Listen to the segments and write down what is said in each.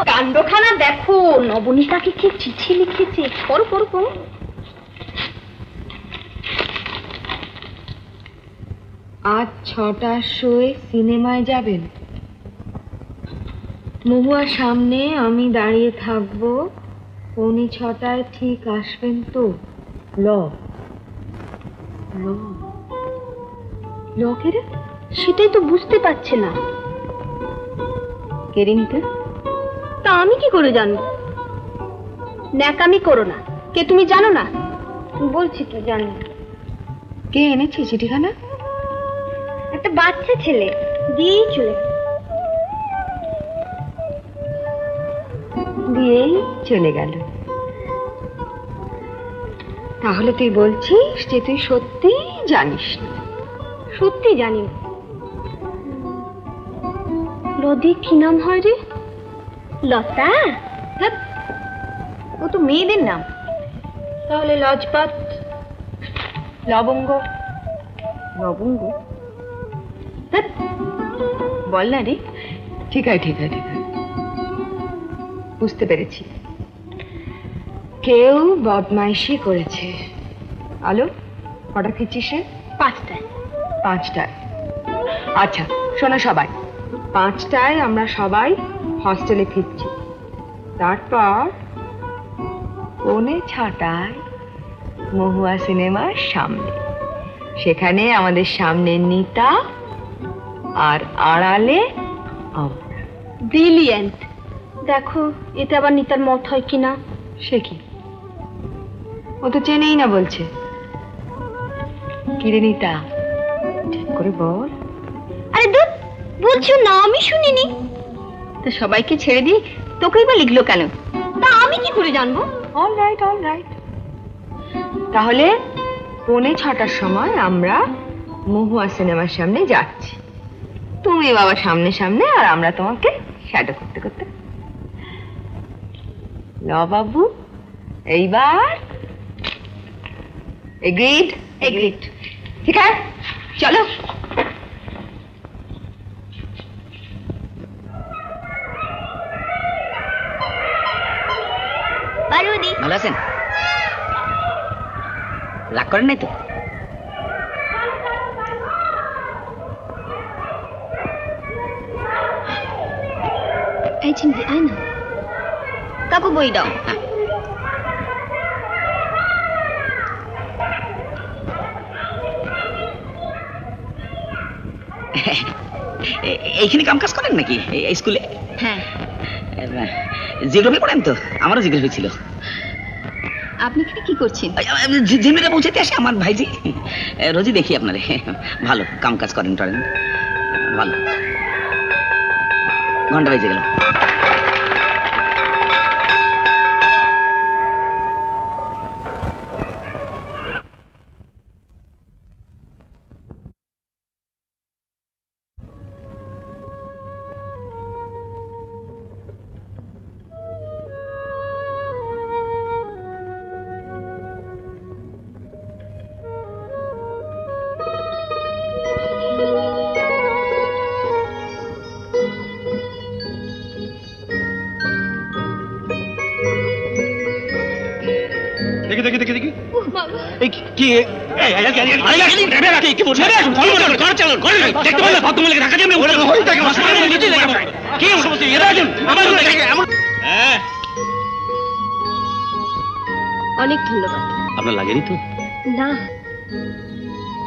কাণ্ডখানা দেখো, নবনীতাকে কি চিঠি লিখেছে। পড়ো পড়ো পড়ো। আজ 6টার শোয়ে সিনেমায় যাবেন। মহুয়ার সামনে আমি দাঁড়িয়ে থাকবো, 6:45 ঠিক আসবেন তো? ল ল ল কে রে? সেটাই তো বুঝতে পারছে না। কেড়ে নিতে? তা আমি কি করে জানবো? ন্যাকামি করো না। কে তুমি জানো না? বলছি তো জানি। কে এনেছে চিঠিখানা? একটা বাচ্চা ছেলে দিয়েই চলে দিয়েই চলে গেল। তাহলে তুই বলছিস যে তুই সত্যি জানিস না? সত্যি জানি না। লদি কি নাম হয় রে? লতা? ও তো মেয়েদের নাম। তাহলে লজপত, লবঙ্গ। লবঙ্গ? বল না রে। ঠিক আছে ঠিক আছে ঠিক আছে, বুঝতে পেরেছি। কেউ বদমাইশি করেছে। আলো, কটা ফিরছিস রে? 5টায়। 5টায়? আচ্ছা শোনো সবাই, 5টায় আমরা সবাই হস্টেলে ফিরছি। তারপর 6:45 মহুয়া সিনেমার সামনে। সেখানে আমাদের সামনে নিতা আর আড়ালে আমরা। ব্রিলিয়েন্ট। দেখো এটা আবার নিতার মত হয় কিনা। সে কি, ও তো চেনেই না বলছে। কিরে নিতা, ঠিক করে বল। আরে দূর, বলছো না আমি শুনিনি। তা সবাইকে ছেড়ে দিই, তোকেই বা লিখলো কেন? তা আমি কি করে জানবো? All right all right. তাহলে 6:45 সময় আমরা মহুয়া সিনেমার সামনে যাচ্ছি। তুমি বাবা সামনে সামনে, আর আমরা তোমাকে শ্যাডো করতে করতে। ল বাবু, এইবার এগ্রিড? এগ্রিড। ঠিক আছে, চলো। পারুদি ভালো আছেন? রাগ করেন নাই তো? এই চিন্তি আয় না। কাকু বই দাও। এইখানে কাম কাজ করেন নাকি এই স্কুলে? হ্যাঁ। জিওগ্রাফি পড়েন তো? আমারও জিওগ্রাফি ছিল। আপনি এখানে কি করছেন? জিমেরা পৌঁছাতে আসে আমার ভাইজি। রোজই দেখি আপনারে। ভালো কাম কাজ করেন টরেন, ভালো। ঘন্টা বেজে গেল। দেখি দেখি দেখি দেখি অনেক ধন্যবাদ। আপনার লাগেনি তো? না,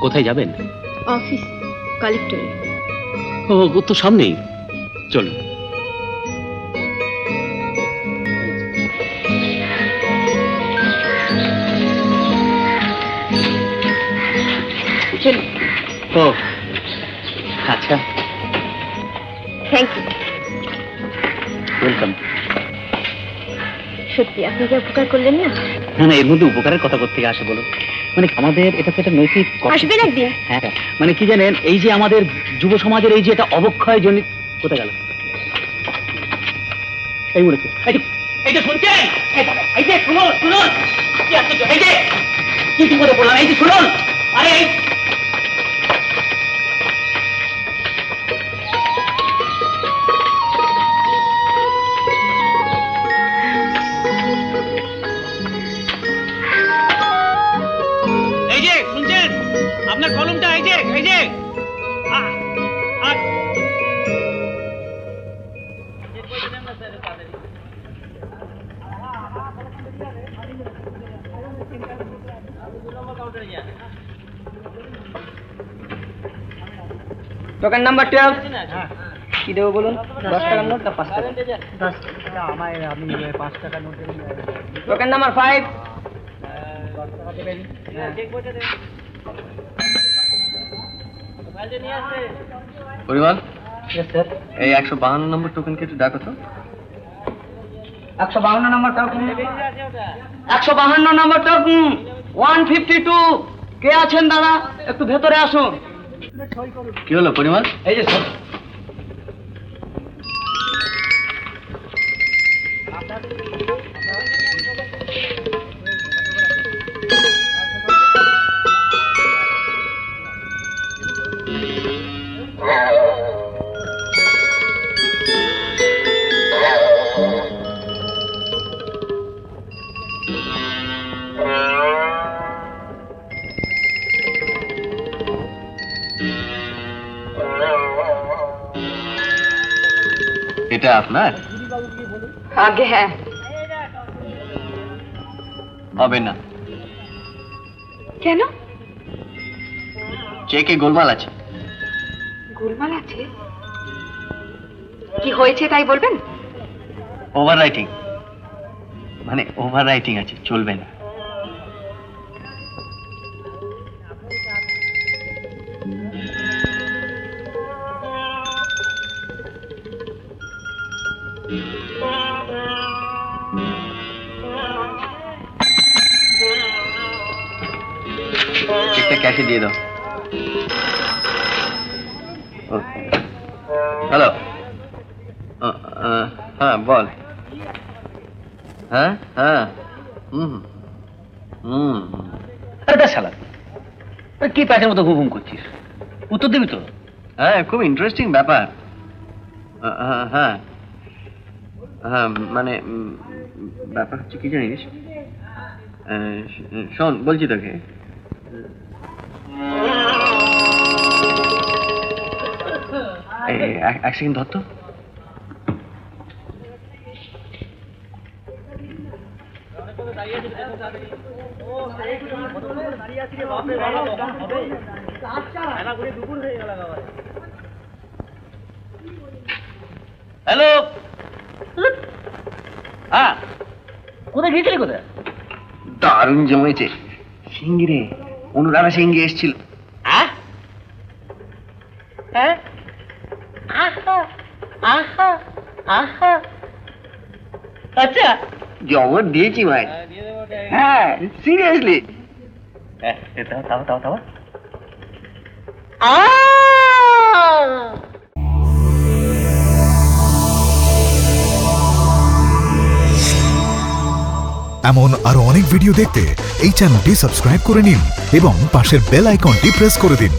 কোথায় যাবেন? অফিস কালেক্টরে। ও তো সামনেই, চলুন। ও আচ্ছা, থ্যাংক ইউ। ওয়েলকাম। সত্যি আপনি যা উপকার করলেন না। না না, এর মধ্যে উপকারের কথা করতে আসে বলো? মানে আমাদের এটা তো একটা নৈতিক কর্তব্য। আসবেন একদিন? হ্যাঁ, মানে কি জানেন, এই যে আমাদের যুব সমাজের এই যে এটা অবক্ষয় জনিত। কোথায় গেল এই মুহূর্তে? এই যে শুনছেন, এই যে শুনুন শুনুন, এই যে কি করে বললাম, এই যে শুনুন। আরে টোকেন নাম্বার 12 কি দেবো বলুন? 10 টাকার নোট না 5 টাকা? 10 টাকা আমায় আপনি 5 টাকা নোট দেবেন। টোকেন নাম্বার 5 10 টাকা দেবেন। চেক বইটা দেন। ফাইলটা নিয়ে আসছে। Parimal, yes sir. এই 152 নম্বর টোকেনকে একটু ডাকো তো। 152 নম্বর টোকেন। 152 নম্বর টোকেন 152 কে আছেন দাদা? একটু ভেতরে আসুন। কি হলো পরিমল? এই যে স্যার। এটা আপনার? আগে হ্যাঁ। হবে না, কেন? চেকে গোলমাল আছে। গোলমাল আছে? কি হয়েছে তাই বলবেন? ওভার রাইটিং, মানে ওভার রাইটিং আছে, চলবে না। চেকটা ক্যাশে দিয়ে দাও। হ্যালো, হ্যাঁ বল। হ্যাঁ হ্যাঁ, হুম হুম। আরে দা শালা, কি প্যাকের মতো ঘুম করছিস? উত্তর দিবি তো? হ্যাঁ, খুব ইন্টারেস্টিং ব্যাপার। হ্যাঁ হ্যাঁ, মানে ব্যাপার হচ্ছে কি জানিস, শোন বলছি তোকে। এক সেকেন্ড ধর তো। হ্যালো, হ্যাঁ কোথায় গিয়েছিলি? কোথায়? দারুণ জমেছে। সিঙ্গি রে, অনুরাধা সিঙ্গি এসেছিল। হ্যাঁ হ্যাঁ, আহা আহা আহা, আচ্ছা জবর দিয়েছি ভাই। হ্যাঁ সিরিয়াসলি। তাও তাও তাও এমন আরো অনেক ভিডিও দেখতে এই চ্যানেলটি সাবস্ক্রাইব করে নিন এবং পাশের বেল আইকনটি প্রেস করে দিন।